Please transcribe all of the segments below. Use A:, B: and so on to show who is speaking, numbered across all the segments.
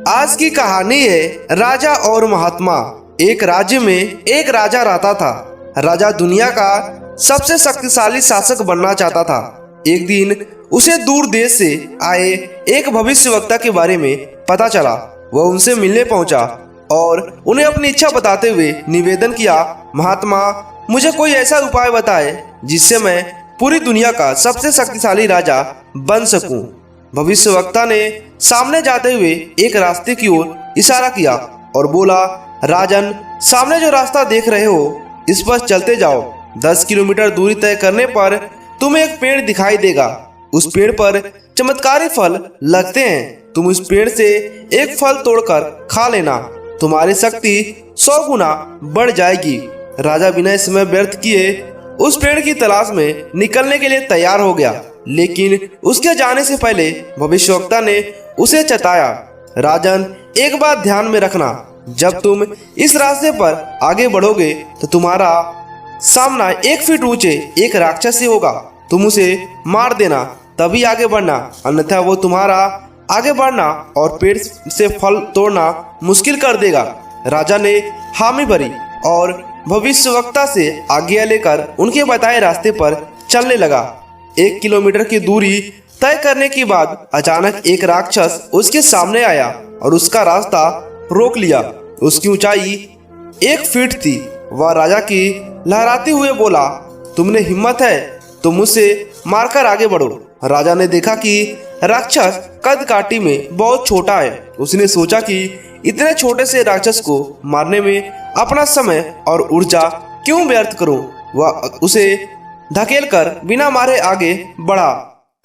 A: आज की कहानी है राजा और महात्मा। एक राज्य में एक राजा रहता था। राजा दुनिया का सबसे शक्तिशाली शासक बनना चाहता था। एक दिन उसे दूर देश से आए एक भविष्यवक्ता के बारे में पता चला। वह उनसे मिलने पहुंचा और उन्हें अपनी इच्छा बताते हुए निवेदन किया, महात्मा, मुझे कोई ऐसा उपाय बताए जिससे मैं पूरी दुनिया का सबसे शक्तिशाली राजा बन सकूं। भविष्यवक्ता ने सामने जाते हुए एक रास्ते की ओर इशारा किया और बोला, राजन, सामने जो रास्ता देख रहे हो इस पर चलते जाओ। 10 किलोमीटर दूरी तय करने पर तुम्हें एक पेड़ दिखाई देगा। उस पेड़ पर चमत्कारी फल लगते हैं। तुम उस पेड़ से एक फल तोड़कर खा लेना, तुम्हारी शक्ति 100 गुना बढ़ जाएगी। राजा बिना समय व्यर्थ किए उस पेड़ की तलाश में निकलने के लिए तैयार हो गया, लेकिन उसके जाने से पहले भविष्यवक्ता ने उसे चेताया, राजन, एक बात ध्यान में रखना, जब तुम इस रास्ते पर आगे बढ़ोगे तो तुम्हारा सामना 1 फीट ऊंचे एक राक्षस से होगा। तुम उसे मार देना, तभी आगे बढ़ना, अन्यथा वो तुम्हारा आगे बढ़ना और पेड़ से फल तोड़ना मुश्किल कर देगा। राजा ने हामी भरी और भविष्यवक्ता से आज्ञा लेकर उनके बताए रास्ते पर चलने लगा। 1 किलोमीटर की दूरी तय करने के बाद अचानक एक राक्षस उसके सामने आया और उसका रास्ता रोक लिया। उसकी ऊंचाई 1 फीट थी। वह राजा की लहराते हुए बोला, तुमने हिम्मत है तो मुझसे मारकर आगे बढ़ो। राजा ने देखा कि राक्षस कद काठी में बहुत छोटा है। उसने सोचा कि इतने छोटे से राक्षस को मारने में अपना समय और ऊर्जा क्यों व्यर्थ करूं। वह उसे धकेलकर बिना मारे आगे बढ़ा।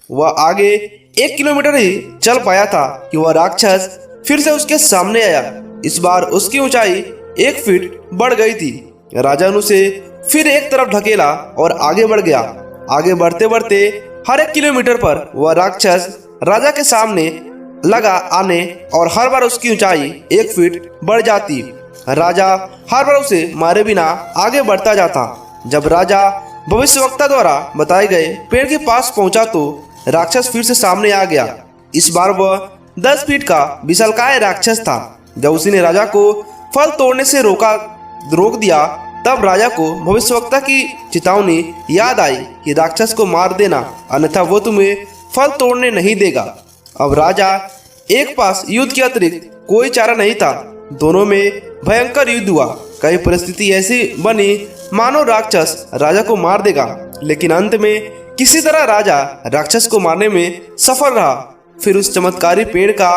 A: वह आगे 1 किलोमीटर ही चल पाया था कि वह राक्षस फिर से उसके सामने आया। इस बार उसकी ऊंचाई 1 फीट बढ़ गई थी। राजा ने उसे फिर एक तरफ ढकेला और आगे बढ़ गया। आगे बढ़ते बढ़ते हर 1 किलोमीटर पर वह राक्षस राजा के सामने लगा आने और हर बार उसकी ऊंचाई 1 फीट बढ़ जाती। राजा हर बार उसे मारे बिना आगे बढ़ता जाता। जब राजा भविष्यवक्ता द्वारा बताए गए पेड़ के पास पहुंचा तो राक्षस फिर से सामने आ गया। इस बार वह 10 फीट का विशालकाय राक्षस था। जब उसने राजा को फल तोड़ने से रोक दिया, तब राजा को भविष्यवक्ता की चेतावनी याद आई कि राक्षस को मार देना, अन्यथा वो तुम्हें फल तोड़ने नहीं देगा। अब राजा एक पास युद्ध के अतिरिक्त कोई चारा नहीं था। दोनों में भयंकर युद्ध हुआ। कई परिस्थिति ऐसी बनी मानो राक्षस राजा को मार देगा, लेकिन अंत में किसी तरह राजा राक्षस को मारने में सफल रहा। फिर उस चमत्कारी पेड़ का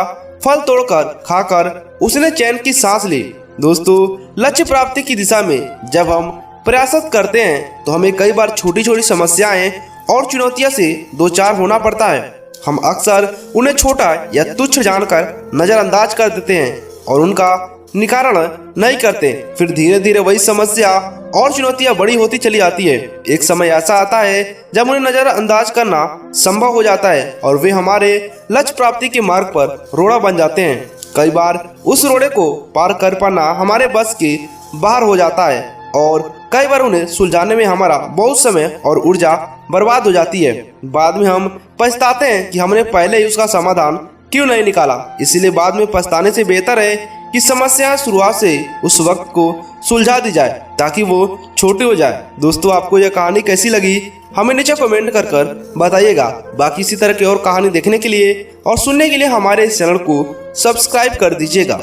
A: फल तोड़कर खाकर उसने चैन की सांस ली। दोस्तों, लक्ष्य प्राप्ति की दिशा में जब हम प्रयास करते हैं तो हमें कई बार छोटी छोटी समस्याएं और चुनौतियों से दो चार होना पड़ता है। हम अक्सर उन्हें छोटा या तुच्छ जानकर नजरअंदाज कर देते हैं और उनका निवारण नहीं करते। फिर धीरे धीरे वही समस्या और चुनौतियां बड़ी होती चली आती है। एक समय ऐसा आता है जब उन्हें नजरअंदाज करना संभव हो जाता है और वे हमारे लक्ष्य प्राप्ति के मार्ग पर रोड़ा बन जाते हैं। कई बार उस रोड़े को पार कर पाना हमारे बस के बाहर हो जाता है और कई बार उन्हें सुलझाने में हमारा बहुत समय और ऊर्जा बर्बाद हो जाती है। बाद में हम पछताते हैं कि हमने पहले ही उसका समाधान क्यों नहीं निकाला। इसीलिए बाद में पछताने से बेहतर है कि समस्या शुरुआत से उस वक्त को सुलझा दी जाए ताकि वो छोटी हो जाए। दोस्तों, आपको यह कहानी कैसी लगी हमें नीचे कमेंट कर बताइएगा। बाकी इसी तरह की और कहानी देखने के लिए और सुनने के लिए हमारे इस चैनल को सब्सक्राइब कर दीजिएगा।